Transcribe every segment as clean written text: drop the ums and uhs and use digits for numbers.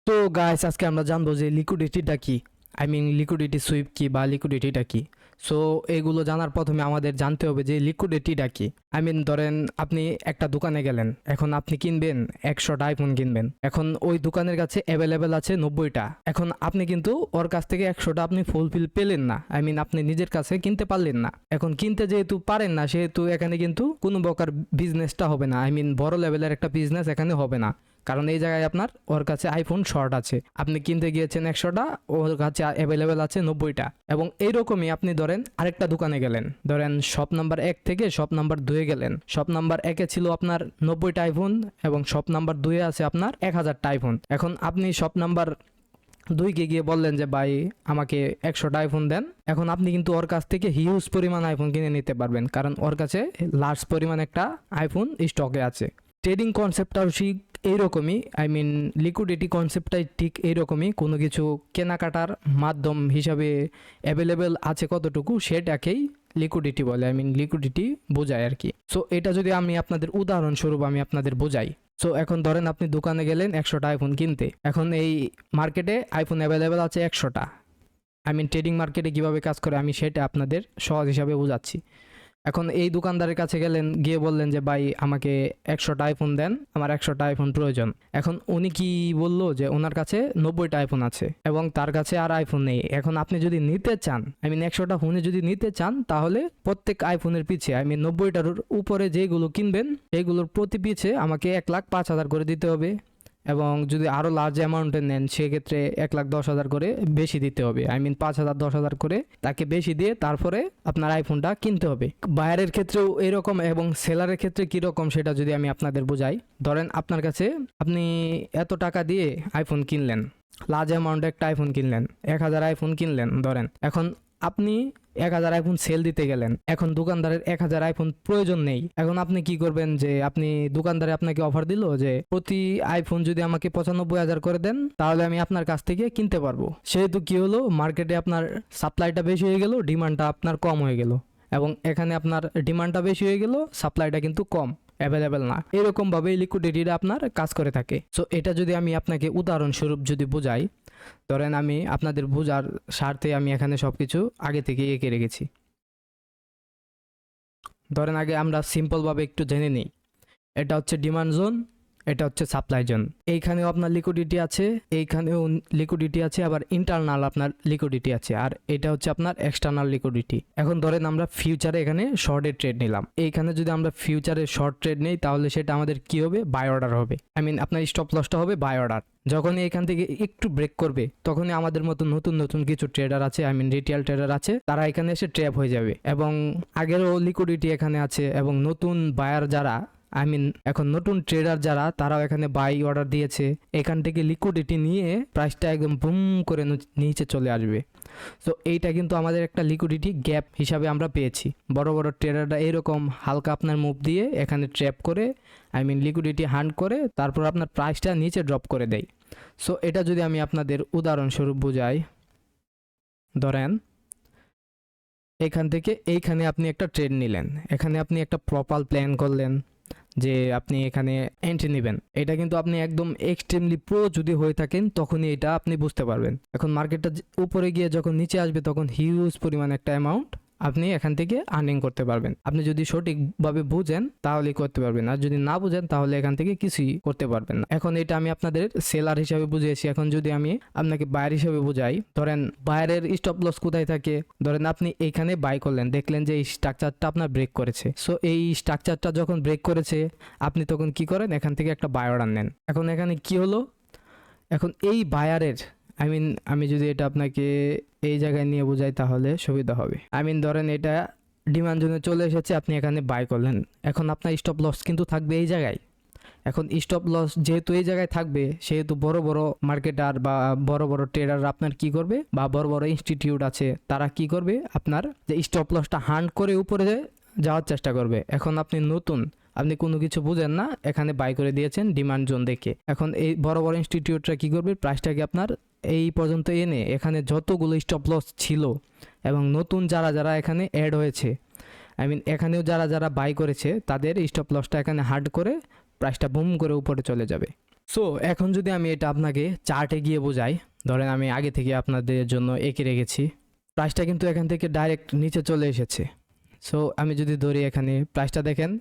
তো গাইস আজকে আমরা জানবো যে লিকুইডিটিটা কি। লিকুইডিটি সুইপ কি বা লিকুইডিটিটা কি। সো এগুলো জানার প্রথমে আমাদের জানতে হবে যে লিকুইডিটিটা কি। ধরেন আপনি একটা দোকানে গেলেন, এখন আপনি কিনবেন 100টা আইফোন কিনবেন। এখন ওই দোকানের কাছে অ্যাভেলেবেল আছে 90টা। এখন আপনি কিন্তু ওর কাছ থেকে 100টা আপনি ফুলফিল পেলেন না, আপনি নিজের কাছে কিনতে পারলেন না। এখন কিনতে যেহেতু পারেন না, সেহেতু এখানে কিন্তু কোনো প্রকার বিজনেসটা হবে না। বড় লেভেলের একটা বিজনেস এখানে হবে না, কারণ এই জায়গায় আপনার ওর কাছে আইফোন শর্ট আছে। আপনি কিনতে গিয়েছেন 100টা, ওর কাছে অ্যাভেলেবেল আছে 90টা। এবং এইরকমই আপনি ধরেন আরেকটা দোকানে গেলেন, ধরেন শপ নাম্বার 1 থেকে শপ নাম্বার 2 গেলেন। শপ নাম্বার 1-এ ছিল আপনার 90টা আইফোন এবং শপ নাম্বার 2-এ আছে আপনার 1000টা আইফোন। এখন আপনি শপ নাম্বার 2-কে গিয়ে বললেন যে ভাই আমাকে 100টা আইফোন দেন। এখন আপনি কিন্তু ওর কাছ থেকে হিউজ পরিমাণ আইফোন কিনে নিতে পারবেন, কারণ ওর কাছে লার্জ পরিমাণ একটা আইফোন স্টকে আছে। ট্রেডিং কনসেপ্টটাও ঠিক এইরকমই, লিকুইডিটি কনসেপ্টটাই ঠিক এইরকমই। কোনো কিছু কেনাকাটার মাধ্যম হিসাবে অ্যাভেলেবেল আছে কতটুকু, সেটাকেই লিকুইডিটি বলে। লিকুইডিটি বোঝায় আর কি। সো এটা যদি আমি আপনাদের উদাহরণস্বরূপ আপনাদের বোঝাই। সো এখন ধরেন আপনি দোকানে গেলেন 100টা আইফোন কিনতে। এখন এই মার্কেটে আইফোন অ্যাভেলেবেল আছে 100টা। ট্রেডিং মার্কেটে কীভাবে কাজ করে আমি সেটা আপনাদের সহজ হিসাবে বোঝাচ্ছি। এখন এই দোকানদারের কাছে গেলেন, গিয়ে বললেন যে ভাই আমাকে 100টা আইফোন দেন, আমার 100টা আইফোন প্রয়োজন। এখন উনি কি বললো যে ওনার কাছে 90টা আইফোন আছে এবং তার কাছে আর আইফোন নেই। এখন আপনি যদি নিতে চান, 100টা ফোনে যদি নিতে চান, তাহলে প্রত্যেক আইফোনের পিছে 90টার উপরে যেগুলো কিনবেন সেগুলোর প্রতি পিছে আমাকে 1,05,000 করে দিতে হবে। এবং যদি আরও লার্জ অ্যামাউন্টে নেন সেক্ষেত্রে 1,10,000 করে বেশি দিতে হবে। 5,000 10,000 করে তাকে বেশি দিয়ে তারপরে আপনার আইফোনটা কিনতে হবে। বায়ারের ক্ষেত্রেও এরকম এবং সেলারের ক্ষেত্রে কীরকম সেটা যদি আমি আপনাদের বোঝাই। ধরেন আপনার কাছে আপনি এত টাকা দিয়ে আইফোন কিনলেন, লার্জ অ্যামাউন্টে একটা আইফোন কিনলেন, 1,000 আইফোন কিনলেন ধরেন। এখন আপনি 1,000 আইফোন সেল দিতে গেলেন। এখন দোকানদারের 1,000 আইফোন প্রয়োজন নেই। এখন আপনি কি করবেন যে দোকানদারে আপনাকে অফার দিল যে প্রতি আইফোন যদি আমাকে 95,000 করে দেন তাহলে আমি আপনার কাছ থেকে কিনতে পারবো। সেহেতু কি হলো, মার্কেটে আপনার সাপ্লাইটা বেশি হয়ে গেল, ডিমান্ডটা আপনার কম হয়ে গেল। এবং এখানে আপনার ডিমান্ডটা বেশি হয়ে গেল, সাপ্লাইটা কিন্তু কম, অ্যাভেলেবেল না। এরকমভাবেই লিকুইডিটিটা আপনার কাজ করে থাকে। সো এটা যদি আমি আপনাকে উদাহরণস্বরূপ যদি বোঝাই, ধরেন আমি আপনাদের বোঝার স্বার্থে আমি এখানে সব কিছু আগে থেকে এঁকে রেখেছি। ধরেন আগে আমরা সিম্পলভাবে একটু জেনে নিই। এটা হচ্ছে ডিমান্ড জোন, এটা হচ্ছে সাপ্লাই জোন। এইখানেও আপনার লিকুইডিটি আছে, এইখানেও লিকুইডিটি আছে, আবার ইন্টারনাল আপনার লিকুইডিটি আছে, আর এটা হচ্ছে আপনার এক্সটার্নাল লিকুইডিটি। এখন ধরেন আমরা ফিউচারে এখানে শর্টের ট্রেড নিলাম। এইখানে যদি আমরা ফিউচারে শর্ট ট্রেড নেই তাহলে সেটা আমাদের কি হবে, বাই অর্ডার হবে। আপনার স্টপ লসটা হবে বাই অর্ডার। যখনই এখান থেকে একটু ব্রেক করবে তখনই আমাদের মতো নতুন নতুন কিছু ট্রেডার আছে, রিটেল ট্রেডার আছে, তারা এখানে এসে ট্র্যাপ হয়ে যাবে। এবং আগেরও লিকুইডিটি এখানে আছে এবং নতুন বায়ার যারা এখন নতুন ট্রেডার যারা, তারাও এখানে বাই অর্ডার দিয়েছে। এখান থেকে লিকুইডিটি নিয়ে প্রাইসটা একদম বুম করে নিচে চলে আসবে। সো এইটা কিন্তু আমাদের একটা লিকুইডিটি গ্যাপ হিসাবে আমরা পেয়েছি। বড় বড় ট্রেডাররা এরকম হালকা আপনার মুভ দিয়ে এখানে ট্র্যাপ করে লিকুইডিটি হান্ট করে তারপর আপনার প্রাইসটা নিচে ড্রপ করে দেয়। সো এটা যদি আমি আপনাদের উদাহরণস্বরূপ বোঝাই, ধরেন এখান থেকে এইখানে আপনি একটা ট্রেড নিলেন, এখানে আপনি একটা প্রপার প্ল্যান করলেন যে আপনি এখানে এন্ট্রি নেবেন। এটা কিন্তু আপনি একদম এক্সট্রিমলি প্রো যদি হয়ে থাকেন তখনই এটা আপনি বুঝতে পারবেন। এখন মার্কেটটা উপরে গিয়ে যখন নিচে আসবে তখন হিউজ পরিমাণ একটা অ্যামাউন্ট আপনি এখান থেকে আর্নিং করতে পারবেন। আপনি যদি সঠিকভাবে বুঝেন তাহলেই করতে পারবেন, আর যদি না বুঝেন তাহলে এখান থেকে কিছুই করতে পারবেন না। এখন এটা আমি আপনাদের সেলার হিসাবে বুঝিয়েছি। এখন যদি আমি আপনাকে বায়ার হিসাবে বুঝাই, ধরেন বায়ারের স্টপ লস কোথায় থাকে। ধরেন আপনি এখানে বাই করলেন, দেখলেন যে এই স্ট্রাকচারটা আপনার ব্রেক করেছে। সো এই স্ট্রাকচারটা যখন ব্রেক করেছে আপনি তখন কি করেন, এখান থেকে একটা বাই অর্ডার নেন। এখন এখানে কি হলো, এখন এই বায়ারের আমি যদি এটা আপনাকে এই জায়গায় নিয়ে বোঝাই তাহলে সুবিধা হবে। ধরেন এটা ডিমান্ড জোনে চলে এসেছে, আপনি এখানে বাই করলেন। এখন আপনার স্টপ লস কিন্তু থাকবে এই জায়গায়। এখন স্টপ লস যেহেতু এই জায়গায় থাকবে, সেহেতু বড় বড় মার্কেটার বা বড় বড় ট্রেডার আপনার কি করবে, বা বড় বড় ইনস্টিটিউট আছে তারা কি করবে, আপনার যে স্টপ লসটা হান্ট করে উপরে যাওয়ার চেষ্টা করবে। এখন আপনি কোনো কিছু বুঝেন না, এখানে বাই করে দিয়েছেন ডিমান্ড জোন দেখে। এখন এই বড় বড় ইনস্টিটিউটরা কি করবে, প্রাইসটাকে আপনার এই পর্যন্ত এনে এখানে যতগুলো স্টপ লস ছিল এবং নতুন যারা যারা এখানে অ্যাড হয়েছে, এখানেও যারা যারা বাই করেছে তাদের স্টপ লসটা এখানে হার্ড করে প্রাইসটা বুম করে উপরে চলে যাবে। সো এখন যদি আমি এটা আপনাকে চার্টে গিয়ে বোঝাই, ধরেন আমি আগে থেকে আপনাদের জন্য এঁকে রেখেছি, প্রাইসটা কিন্তু এখান থেকে ডাইরেক্ট নিচে চলে এসেছে। সো আমি যদি ধরি এখানে প্রাইসটা দেখেন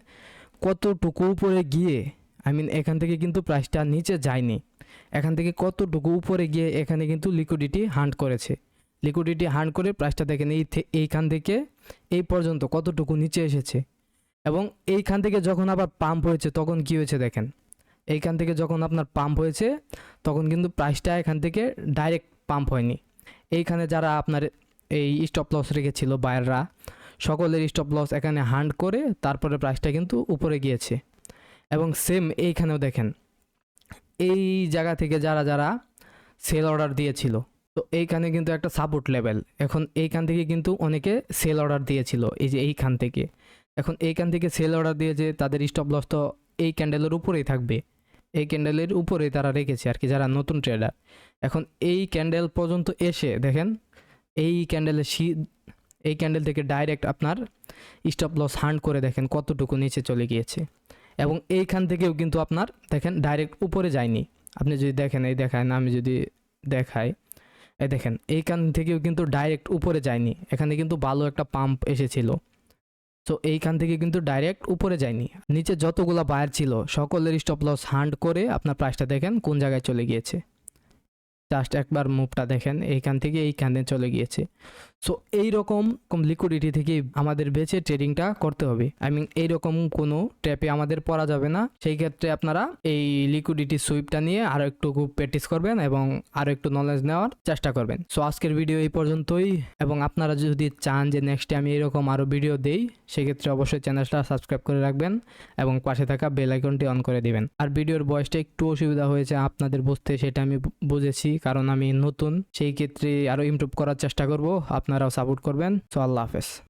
কতটুকু উপরে গিয়ে, এখান থেকে কিন্তু প্রাইসটা নিচে যায়নি, এখান থেকে কতটুকু উপরে গিয়ে এখানে কিন্তু লিকুইডিটি হান্ট করেছে। লিকুইডিটি হান্ট করে প্রাইসটা দেখেন এইখান থেকে এই পর্যন্ত কতটুকু নিচে এসেছে। এবং এইখান থেকে যখন আবার পাম্প হয়েছে তখন কি হয়েছে দেখেন, এইখান থেকে যখন আপনার পাম্প হয়েছে তখন কিন্তু প্রাইসটা এখান থেকে ডাইরেক্ট পাম্প হয়নি। এইখানে যারা আপনার এই স্টপ লস রেখেছিল বায়াররা, সকলের স্টপ লস এখানে হান্ট করে তারপরে প্রাইসটা কিন্তু উপরে গিয়েছে। এবং সেম এইখানেও দেখেন এই জায়গা থেকে যারা যারা সেল অর্ডার দিয়েছিল, তো এইখানে কিন্তু একটা সাপোর্ট লেভেল, এখন এইখান থেকে কিন্তু অনেকে সেল অর্ডার দিয়েছিল এই যে এইখান থেকে, এখন এইখান থেকে সেল অর্ডার দিয়েছে, তাদের স্টপ লস তো এই ক্যান্ডেলের উপরেই থাকবে, এই ক্যান্ডেলের উপরেই তারা রেখেছে আর কি যারা নতুন ট্রেডার। এখন এই ক্যান্ডেল পর্যন্ত এসে দেখেন এই এই ক্যান্ডেল থেকে ডাইরেক্ট আপনার স্টপ লস হান্ট করে দেখেন কতটুকু নিচে চলে গিয়েছে। এবং এইখান থেকেও কিন্তু আপনার দেখেন ডাইরেক্ট উপরে যায়নি। আপনি যদি দেখেন এই দেখায় না, আমি যদি দেখাই এই দেখেন এইখান থেকেও কিন্তু ডাইরেক্ট উপরে যায়নি, এখানে কিন্তু ভালো একটা পাম্প এসেছিল। তো এইখান থেকে কিন্তু ডাইরেক্ট উপরে যায়নি, নিচে যতগুলো বায়ার ছিল সকলের স্টপ লস হান্ট করে আপনার প্রাইসটা দেখেন কোন জায়গায় চলে গিয়েছে। জাস্ট একবার মুভটা দেখেন এইখান থেকে এইখানে চলে গিয়েছে। সো এইরকম লিকুইডিটি থেকে আমাদের বেঁচে ট্রেডিংটা করতে হবে। এইরকম কোনো ট্র্যাপে আমাদের পড়া যাবে না। সেই ক্ষেত্রে আপনারা এই লিকুইডিটি সুইপটা নিয়ে আরও একটু প্র্যাকটিস করবেন এবং আরও একটু নলেজ নেওয়ার চেষ্টা করবেন। সো আজকের ভিডিও এই পর্যন্তই, এবং আপনারা যদি চান যে নেক্সটে আমি এরকম আরও ভিডিও দেই, সেক্ষেত্রে অবশ্যই চ্যানেলটা সাবস্ক্রাইব করে রাখবেন এবং পাশে থাকা বেল আইকনটি অন করে দিবেন। আর ভিডিওর বয়সটা একটু অসুবিধা হয়েছে আপনাদের বুঝতে, সেটা আমি বুঝেছি, কারণ আমি নতুন, সেই ক্ষেত্রে আরও ইমপ্রুভ করার চেষ্টা করব। আপনারাও সাপোর্ট করবেন। সো আল্লাহ হাফেজ।